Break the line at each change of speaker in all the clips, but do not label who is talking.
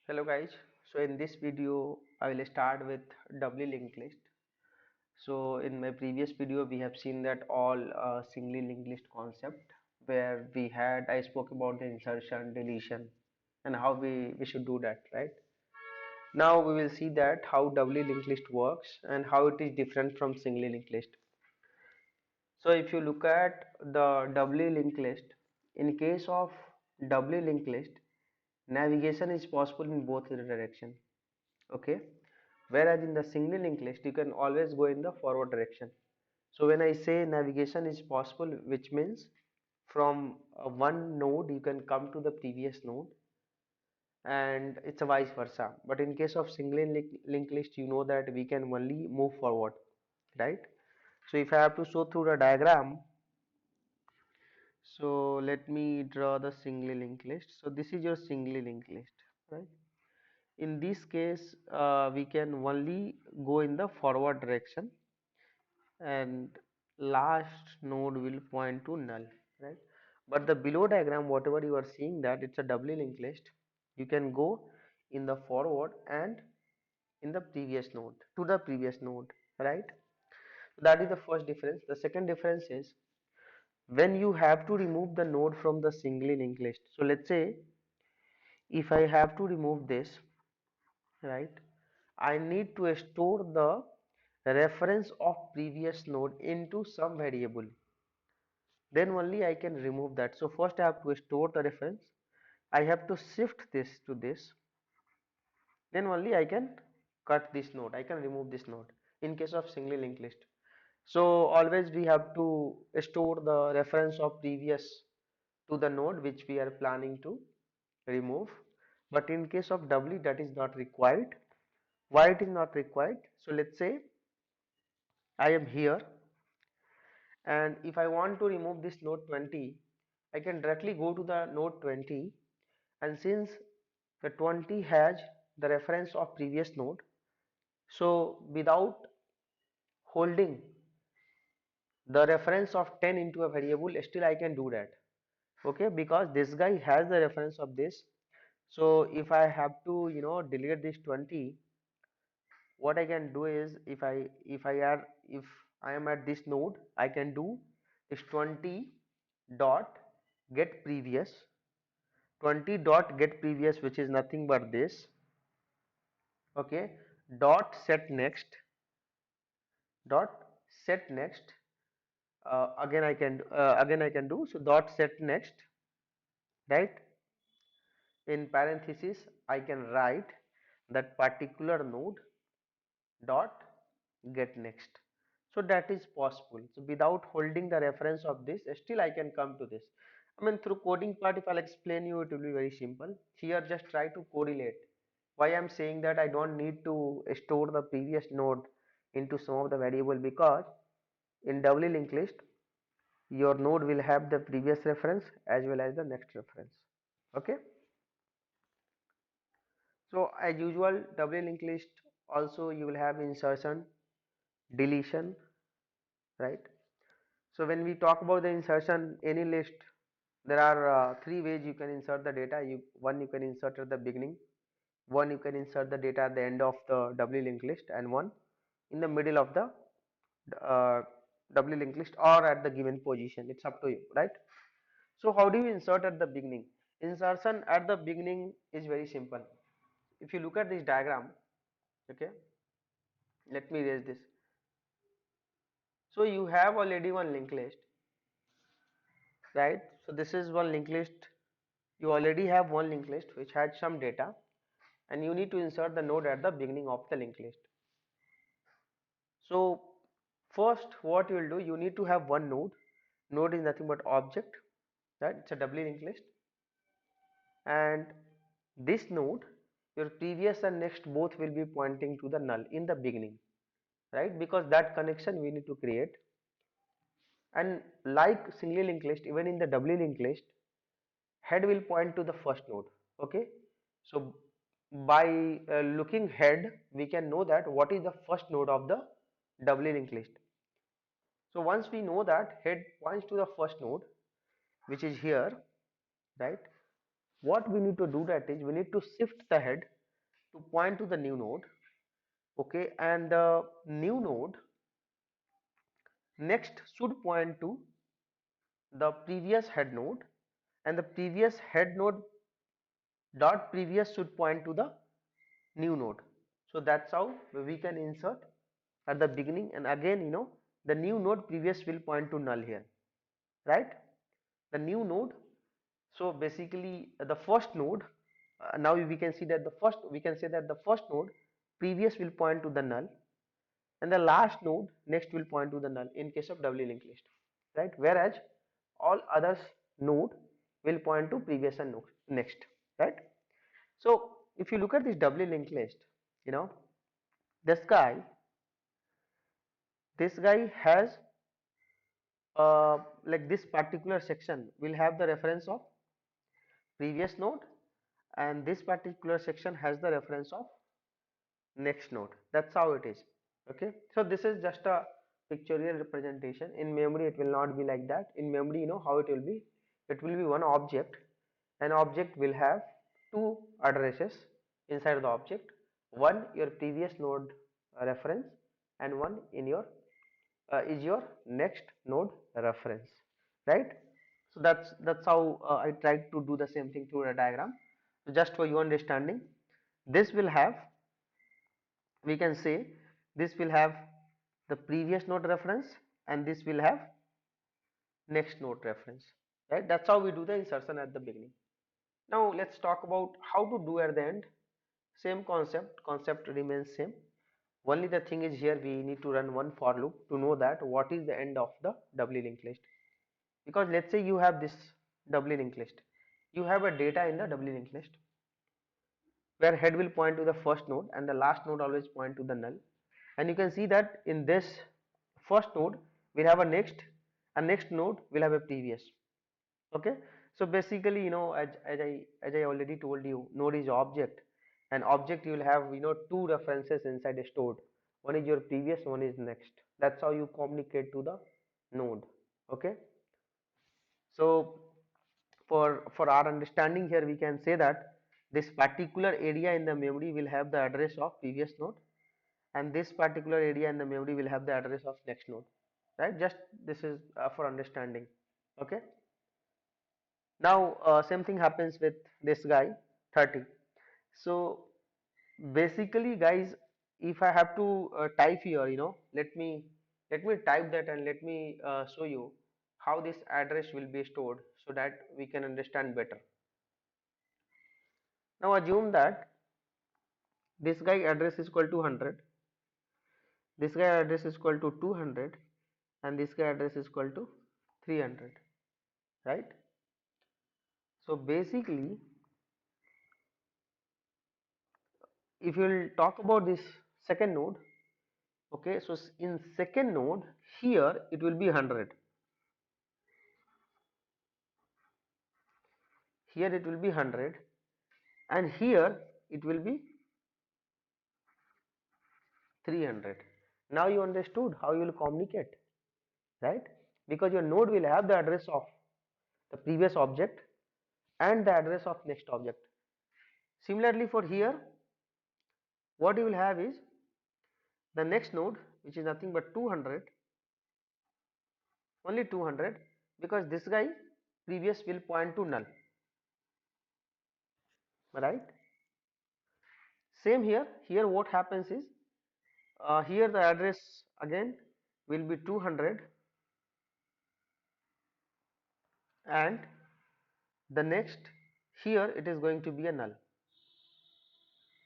Hello guys, so in this video I will start with doubly linked list. So in my previous video we have seen that all singly linked list concept where I spoke about the insertion, deletion and how we should do that, right? Now we will see that how doubly linked list works and how it is different from singly linked list. So if you look at the doubly linked list, in case of doubly linked list, navigation is possible in both the direction, okay, whereas in the singly linked list you can always go in the forward direction. So when I say navigation is possible, which means from one node you can come to the previous node, and it's a vice versa. But in case of linked list, you know that we can only move forward, right? So if I have to show through the diagram, so let me draw the singly linked list. So this is your singly linked list, right? In this case we can only go in the forward direction, and last node will point to null, right? But the below diagram, whatever you are seeing, that it's a doubly linked list, you can go in the forward and in the previous node to the previous node, right? That is the first difference. The second difference is when you have to remove the node from the singly linked list. So let's say if I have to remove this, right, I need to store the reference of previous node into some variable, then only I can remove that. So first I have to store the reference, I have to shift this to this, then only I can cut this node, I can remove this node in case of singly linked list. So always we have to store the reference of previous to the node which we are planning to remove. But in case of doubly, that is not required. Why it is not required? So let's say I am here, and if I want to remove this node 20, I can directly go to the node 20, and since the 20 has the reference of previous node, so without holding the reference of 10 into a variable, still I can do that, okay, because this guy has the reference of this. So if I have to delete this 20, what I can do is if I am at this node, I can do is 20 dot get previous, 20 dot get previous, which is nothing but this, okay, dot set next, dot set next, again I can do, so dot set next, right? In parenthesis I can write that particular node dot get next. So that is possible. So without holding the reference of this, still I can come to this. I mean, through coding part, if I'll explain you, it will be very simple. Here just try to correlate. Why I'm saying that I don't need to store the previous node into some of the variable, because in doubly linked list your node will have the previous reference as well as the next reference, okay. So as usual, doubly linked list also you will have insertion, deletion, right? So when we talk about the insertion, any list, there are three ways you can insert the data. One you can insert at the beginning, one you can insert the data at the end of the doubly linked list, and one in the middle of the uh, doubly linked list or at the given position. It's up to you, right? So how do you insert at the beginning? Insertion at the beginning is very simple. If you look at this diagram, okay, let me erase this. So you have already one linked list, right? So this is one linked list. You already have one linked list which had some data, and you need to insert the node at the beginning of the linked list. So first what you will do, you need to have one node. Node is nothing but object, right? It's a doubly linked list, and this node, your previous and next both will be pointing to the null in the beginning, right? Because that connection we need to create. And like singly linked list, even in the doubly linked list, head will point to the first node, okay. So by looking head, we can know that what is the first node of the doubly linked list. So once we know that head points to the first node, which is here, right, what we need to do, that is we need to shift the head to point to the new node. Okay, and the new node next should point to the previous head node, and the previous head node dot previous should point to the new node. So that's how we can insert at the beginning, and again the new node previous will point to null here, right? The new node, so basically the first node, now we can see that the first node previous will point to the null, and the last node next will point to the null in case of doubly linked list, right? Whereas all others node will point to previous and next, right? So if you look at this doubly linked list, you know this guy this guy has like this particular section will have the reference of previous node, and this particular section has the reference of next node. That's how it is. Okay, so this is just a pictorial representation. In memory it will not be like that. In memory, how it will be. It will be one object. An object will have two addresses inside the object, one your previous node reference, and one in your is your next node reference, right? So that's how I tried to do the same thing through a diagram. So just for your understanding, this will have, we can say, this will have the previous node reference, and this will have next node reference, right? That's how we do the insertion at the beginning. Now let's talk about how to do at the end. Same concept remains same. Only the thing is, here we need to run one for loop to know that what is the end of the doubly linked list. Because let's say you have this doubly linked list, you have a data in the doubly linked list where head will point to the first node and the last node always point to the null, and you can see that in this first node we'll have a next node will have a previous. Okay, so basically, as I already told you, node is object, and object you will have two references inside stored. One is your previous, one is next. That's how you communicate to the node. Okay, so for our understanding here, we can say that this particular area in the memory will have the address of previous node, and this particular area in the memory will have the address of next node, right? Just this is for understanding. Okay, now same thing happens with this guy 30. So basically guys, if I have to type here, let me type that, and let me show you how this address will be stored so that we can understand better. Now assume that this guy address is equal to 100, this guy address is equal to 200, and this guy address is equal to 300, right? So basically, if you will talk about this second node, okay, so in second node, here it will be 100, here it will be 100, and here it will be 300. Now you understood how you will communicate, right? Because your node will have the address of the previous object and the address of next object. Similarly for here, what you will have is the next node, which is nothing but 200, only 200, because this guy previous will point to null, right? Same here what happens is, here the address again will be 200, and the next, here it is going to be a null.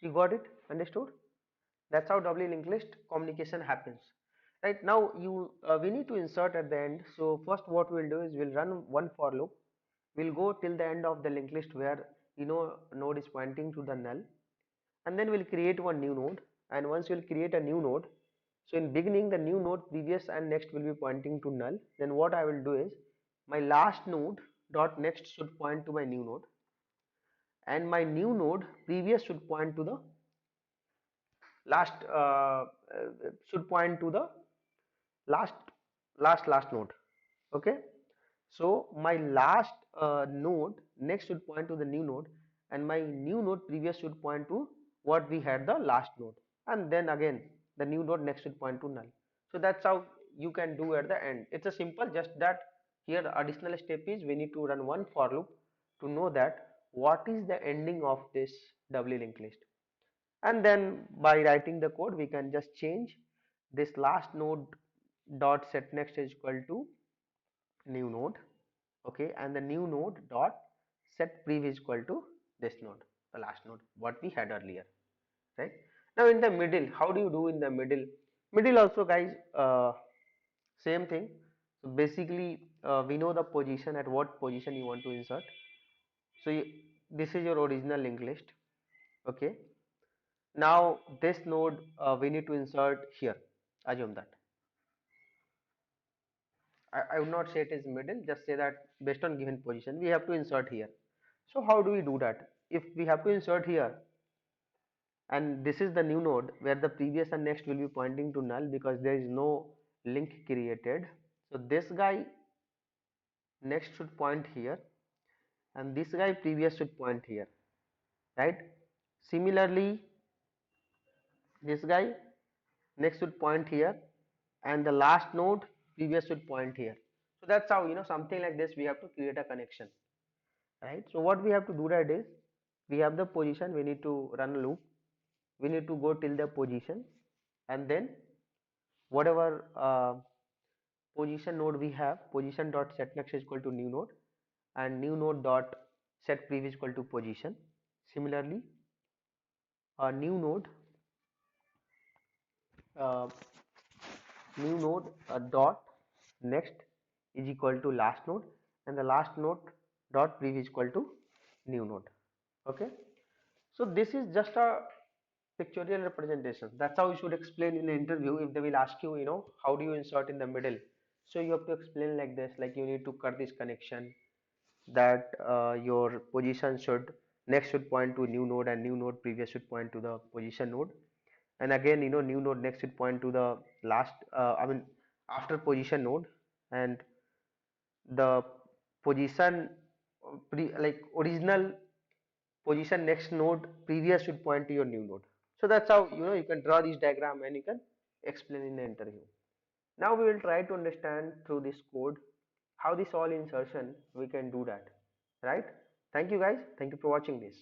You got it? Understood? That's how doubly linked list communication happens. Right now, we need to insert at the end. So first, what we'll do is we'll run one for loop. We'll go till the end of the linked list where node is pointing to the null, and then we'll create one new node. And once we'll create a new node, so in beginning the new node previous and next will be pointing to null. Then what I will do is my last node dot next should point to my new node, and my new node previous should point to the last should point to the last last node. Okay, so my last node next should point to the new node, and my new node previous should point to what we had the last node, and then again the new node next should point to null. So that's how you can do at the end. It's a simple, just that here the additional step is we need to run one for loop to know that what is the ending of this doubly linked list, and then by writing the code we can just change this last node dot set next is equal to new node, okay, and the new node dot set prev is equal to this node, the last node what we had earlier, right? Now in the middle, how do you do in the middle? Middle also, guys, same thing. So basically we know the position, at what position you want to insert. So this is your original linked list, okay. Now this node we need to insert here, assume that I would not say it is middle, just say that based on given position we have to insert here. So how do we do that? If we have to insert here, and this is the new node where the previous and next will be pointing to null because there is no link created. So this guy next should point here, and this guy previous should point here, right? Similarly, this guy next should point here, and the last node previous should point here. So that's how, something like this we have to create a connection, right? So what we have to do that is, we have the position, we need to run a loop, we need to go till the position, and then whatever position node we have, position dot set next is equal to new node, and new node dot set prev is equal to position. Similarly, a uh, new node dot next is equal to last node, and the last node dot prev is equal to new node, okay. So this is just a pictorial representation. That's how you should explain in the interview. If they will ask you, how do you insert in the middle, so you have to explain like this, like you need to cut this connection, that your position should next should point to new node, and new node previous should point to the position node, and again new node next should point to the last I mean after position node, and the position like original position next node previous should point to your new node. So that's how you can draw this diagram and you can explain in the interview. Now we will try to understand through this code how this all insertion we can do that, right? Thank you guys, thank you for watching this.